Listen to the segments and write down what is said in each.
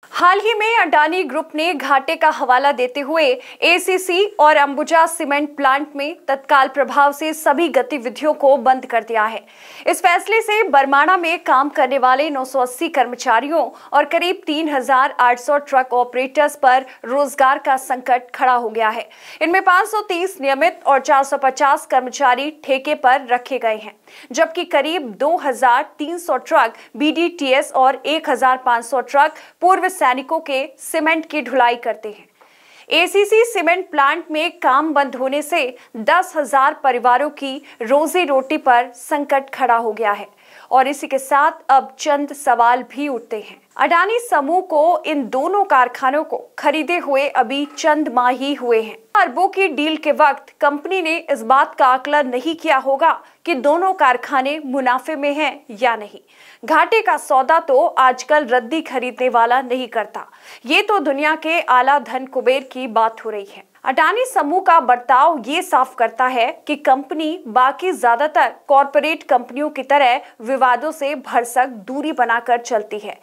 हाल ही में अडानी ग्रुप ने घाटे का हवाला देते हुए एसीसी और अंबुजा सीमेंट प्लांट में तत्काल प्रभाव से सभी गतिविधियों को बंद कर दिया है। इस फैसले से बरमाणा में काम करने वाले 980 कर्मचारियों और करीब 3,800 ट्रक ऑपरेटर्स पर रोजगार का संकट खड़ा हो गया है। इनमें 530 नियमित और 450 कर्मचारी ठेके पर रखे गए हैं, जबकि करीब 2,300 ट्रक बीडीटीएस और 1,500 ट्रक पूर्व सैनिकों के सीमेंट की ढुलाई करते हैं। एसीसी सीमेंट प्लांट में काम बंद होने से 10,000 परिवारों की रोजी रोटी पर संकट खड़ा हो गया है और इसी के साथ अब चंद सवाल भी उठते हैं। अडानी समूह को इन दोनों कारखानों को खरीदे हुए अभी चंद माह ही हुए हैं। अरबों की डील के वक्त कंपनी ने इस बात का आकलन नहीं किया होगा कि दोनों कारखाने मुनाफे में हैं या नहीं। घाटे का सौदा तो आजकल रद्दी खरीदने वाला नहीं करता। ये तो दुनिया के आला धन कुबेर की बात हो रही है। अडानी समूह का बर्ताव ये साफ करता है कि कंपनी बाकी ज्यादातर कॉरपोरेट कंपनियों की तरह विवादों से भरसक दूरी बनाकर चलती है।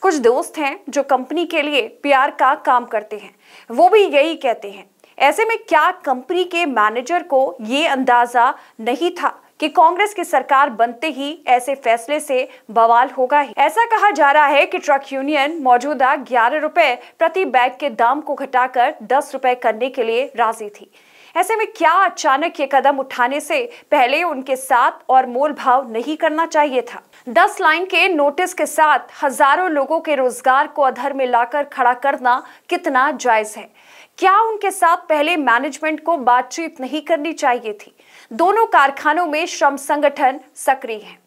कुछ दोस्त हैं जो कंपनी के लिए प्यार का काम करते हैं, वो भी यही कहते हैं। ऐसे में क्या कंपनी के मैनेजर को ये अंदाजा नहीं था कि कांग्रेस की सरकार बनते ही ऐसे फैसले से बवाल होगा ही? ऐसा कहा जा रहा है कि ट्रक यूनियन मौजूदा 11 रुपए प्रति बैग के दाम को घटाकर 10 रुपए करने के लिए राजी थी। ऐसे में क्या अचानक ये कदम उठाने से पहले उनके साथ और मोल भाव नहीं करना चाहिए था? 10 लाइन के नोटिस के साथ हजारों लोगों के रोजगार को अधर में लाकर खड़ा करना कितना जायज है? क्या उनके साथ पहले मैनेजमेंट को बातचीत नहीं करनी चाहिए थी? दोनों कारखानों में श्रम संगठन सक्रिय हैं।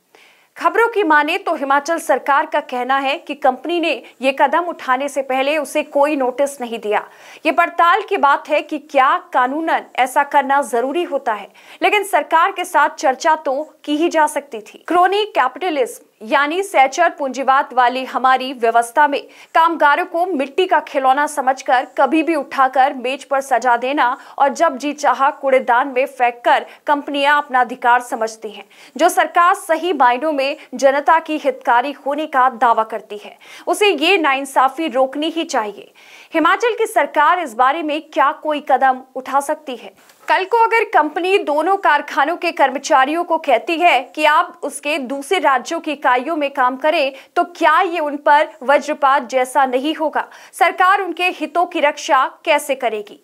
खबरों की माने तो हिमाचल सरकार का कहना है कि कंपनी ने ये कदम उठाने से पहले उसे कोई नोटिस नहीं दिया। ये पड़ताल की बात है कि क्या कानूनन ऐसा करना जरूरी होता है, लेकिन सरकार के साथ चर्चा तो की ही जा सकती थी। क्रोनी कैपिटलिज्म यानी सहचर पूंजीवाद वाली हमारी व्यवस्था में कामगारों को मिट्टी का खिलौना समझकर कभी भी उठाकर मेज पर सजा देना और जब जी चाहा कूड़ेदान में फेंककर कंपनियां अपना अधिकार समझती हैं। जो सरकार सही मायनों में जनता की हितकारी होने का दावा करती है, उसे ये नाइंसाफी रोकनी ही चाहिए। हिमाचल की सरकार इस बारे में क्या कोई कदम उठा सकती है? कल को अगर कंपनी दोनों कारखानों के कर्मचारियों को कहती है कि आप उसके दूसरे राज्यों की इकाइयों में काम करें, तो क्या ये उन पर वज्रपात जैसा नहीं होगा? सरकार उनके हितों की रक्षा कैसे करेगी?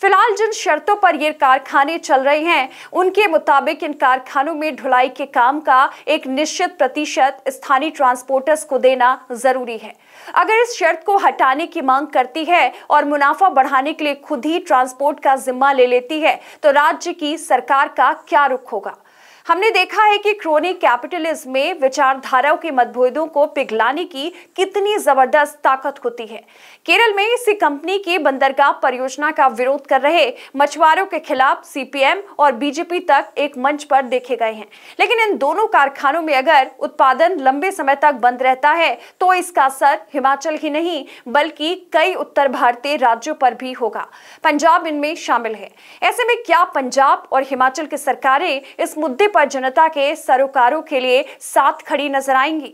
फिलहाल जिन शर्तों पर ये कारखाने चल रहे हैं, उनके मुताबिक इन कारखानों में ढुलाई के काम का एक निश्चित प्रतिशत स्थानीय ट्रांसपोर्टर्स को देना जरूरी है। अगर इस शर्त को हटाने की मांग करती है और मुनाफा बढ़ाने के लिए खुद ही ट्रांसपोर्ट का जिम्मा ले लेती है, तो राज्य की सरकार का क्या रुख होगा? हमने देखा है कि क्रोनी कैपिटलिज्म में विचारधाराओं के मतभेदों को पिघलाने की कितनी जबरदस्त ताकत होती है। केरल में इसी कंपनी की बंदरगाह परियोजना का विरोध कर रहे मछुआरों के खिलाफ सीपीएम और बीजेपी तक एक मंच पर देखे गए हैं। लेकिन इन दोनों कारखानों में अगर उत्पादन लंबे समय तक बंद रहता है, तो इसका असर हिमाचल ही नहीं बल्कि कई उत्तर भारतीय राज्यों पर भी होगा। पंजाब इनमें शामिल है। ऐसे में क्या पंजाब और हिमाचल की सरकारें इस मुद्दे पर जनता के सरोकारों के लिए साथ खड़ी नजर आएंगी?